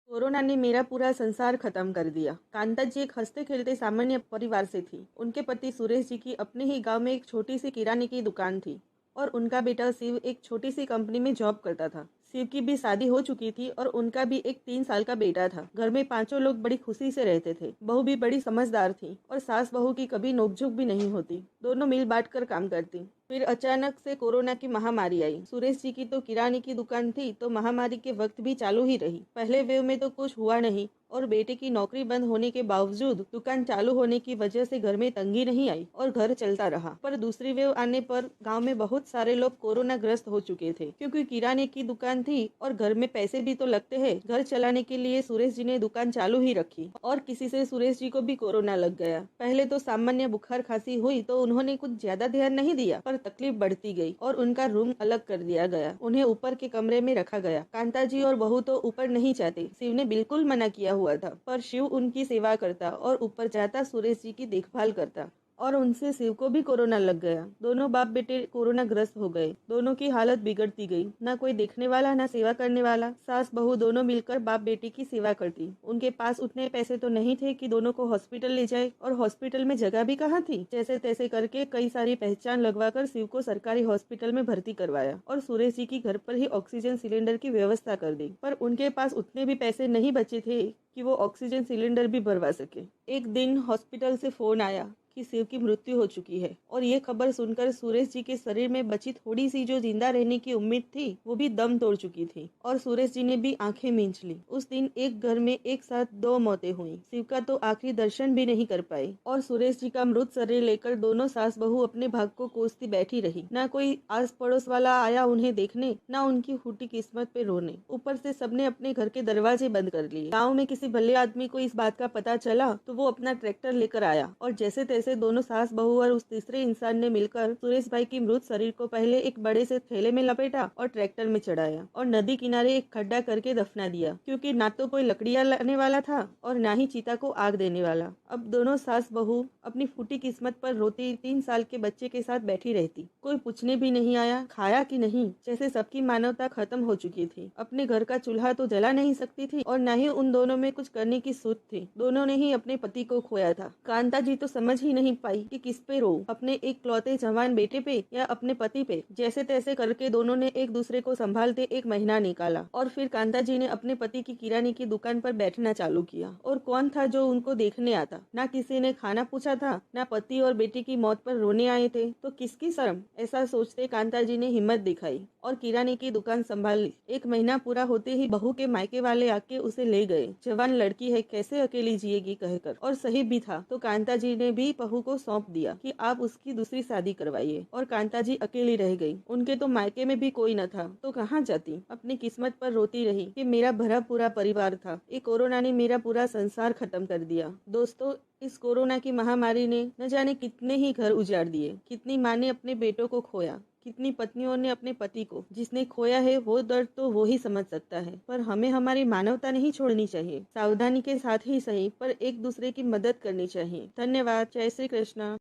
Corona ने मेरा पूरा संसार खत्म कर दिया। कांता जी एक हंसते खेलते सामान्य परिवार से थी। उनके पति सुरेश जी की अपने ही गांव में एक छोटी सी किराने की दुकान थी और उनका बेटा शिव एक छोटी सी कंपनी में जॉब करता था। शिव की भी शादी हो चुकी थी और उनका भी एक 3 साल का बेटा था। घर में पांचों लोग बड़ी खुशी से रहते थे। बहू भी बड़ी समझदार थी और सास बहू की कभी नोकझोंक भी नहीं होती। दोनों मिल बांट कर काम करती। फिर अचानक से कोरोना की महामारी आई। सुरेश जी की तो किराने की दुकान थी तो महामारी के वक्त भी चालू ही रही। पहले वेव में तो कुछ हुआ नहीं और बेटे की नौकरी बंद होने के बावजूद दुकान चालू होने की वजह से घर में तंगी नहीं आई और घर चलता रहा। पर दूसरी वेव आने पर गांव में बहुत सारे लोग कोरोना ग्रस्त हो चुके थे, क्योंकि किराने की दुकान थी और घर में पैसे भी तो लगते हैं। घर चलाने के लिए सुरेश जी ने दुकान चालू ही रखी और किसी से सुरेश जी को भी कोरोना लग गया। पहले तो सामान्य बुखार खांसी हुई तो उन्होंने कुछ ज्यादा ध्यान नहीं दिया, पर तकलीफ बढ़ती गई और उनका रूम अलग कर दिया गया। उन्हें ऊपर के कमरे में रखा गया। कांता जी और बहू तो ऊपर नहीं चाहते। शिव ने बिल्कुल मना किया हुआ था, पर शिव उनकी सेवा करता और ऊपर जाता सुरेश जी की देखभाल करता और उनसे शिव को भी कोरोना लग गया। दोनों बाप बेटे कोरोना ग्रस्त हो गए। दोनों की हालत बिगड़ती गई। ना कोई देखने वाला, ना सेवा करने वाला। सास बहू दोनों मिलकर बाप बेटी की सेवा करती। उनके पास उतने पैसे तो नहीं थे कि दोनों को हॉस्पिटल ले जाए, और हॉस्पिटल में जगह भी कहाँ थी। जैसे तैसे करके कई सारी पहचान लगवाकर शिव को सरकारी हॉस्पिटल में भर्ती करवाया और सुरेश जी की घर पर ही ऑक्सीजन सिलेंडर की व्यवस्था कर दी। पर उनके पास उतने भी पैसे नहीं बचे थे कि वो ऑक्सीजन सिलेंडर भी भरवा सके। एक दिन हॉस्पिटल से फोन आया कि शिव की मृत्यु हो चुकी है, और ये खबर सुनकर सुरेश जी के शरीर में बची थोड़ी सी जो जिंदा रहने की उम्मीद थी वो भी दम तोड़ चुकी थी और सुरेश जी ने भी आंखें मींच ली। उस दिन एक घर में एक साथ 2 मौतें हुई। शिव का तो आखिरी दर्शन भी नहीं कर पाई और सुरेश जी का मृत शरीर लेकर दोनों सास बहू अपने भाग को कोसती बैठी रही। ना कोई आस पड़ोस वाला आया उन्हें देखने, ना उनकी फूटी किस्मत पे रोने। ऊपर से सबने अपने घर के दरवाजे बंद कर लिए। गाँव में किसी भले आदमी को इस बात का पता चला तो वो अपना ट्रैक्टर लेकर आया और जैसे तैसे दोनों सास बहू और उस तीसरे इंसान ने मिलकर सुरेश भाई की मृत शरीर को पहले एक बड़े से थैले में लपेटा और ट्रैक्टर में चढ़ाया और नदी किनारे एक खड्डा करके दफना दिया, क्योंकि ना तो कोई लकड़ियां लाने वाला था और ना ही चीता को आग देने वाला। अब दोनों सास बहू अपनी फूटी किस्मत पर रोती 3 साल के बच्चे के साथ बैठी रहती। कोई पूछने भी नहीं आया खाया कि नहीं, जैसे सबकी मानवता खत्म हो चुकी थी। अपने घर का चूल्हा तो जला नहीं सकती थी और न ही उन दोनों में कुछ करने की सूझ थी। दोनों ने ही अपने पति को खोया था। कांता जी तो समझ ही नहीं पाई कि किस पे रो, अपने एक लौते जवान बेटे पे या अपने पति पे। जैसे तैसे करके दोनों ने एक दूसरे को संभालते 1 महीना निकाला और फिर कांता जी ने अपने पति की किराने की दुकान पर बैठना चालू किया। और कौन था जो उनको देखने आता? ना किसी ने खाना पूछा था, ना पति और बेटी की मौत पर रोने आए थे, तो किसकी शर्म? ऐसा सोचते कांता जी ने हिम्मत दिखाई और किराने की दुकान संभाल ली। 1 महीना पूरा होते ही बहू के मायके वाले आके उसे ले गए। जवान लड़की है, कैसे अकेली जिएगी कहकर। और सही भी था, तो कांता जी ने भी बहू को सौंप दिया कि आप उसकी दूसरी शादी करवाइए। और कांता जी अकेली रह गई। उनके तो मायके में भी कोई न था, तो कहाँ जाती। अपनी किस्मत पर रोती रही कि मेरा भरा पूरा परिवार था, ये कोरोना ने मेरा पूरा संसार खत्म कर दिया। दोस्तों, इस कोरोना की महामारी ने न जाने कितने ही घर उजाड़ दिए। कितनी माँ ने अपने बेटों को खोया, कितनी पत्नियों ने अपने पति को। जिसने खोया है वो दर्द तो वो ही समझ सकता है। पर हमें हमारी मानवता नहीं छोड़नी चाहिए। सावधानी के साथ ही सही, पर एक दूसरे की मदद करनी चाहिए। धन्यवाद। जय श्री कृष्ण।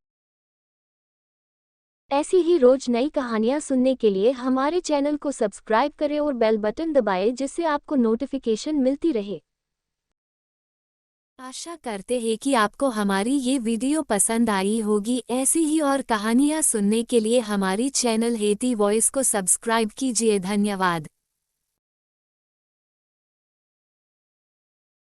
ऐसी ही रोज नई कहानियाँ सुनने के लिए हमारे चैनल को सब्सक्राइब करें और बेल बटन दबाएं, जिससे आपको नोटिफिकेशन मिलती रहे। आशा करते हैं कि आपको हमारी ये वीडियो पसंद आई होगी। ऐसी ही और कहानियाँ सुनने के लिए हमारी चैनल हेती वॉइस को सब्सक्राइब कीजिए। धन्यवाद।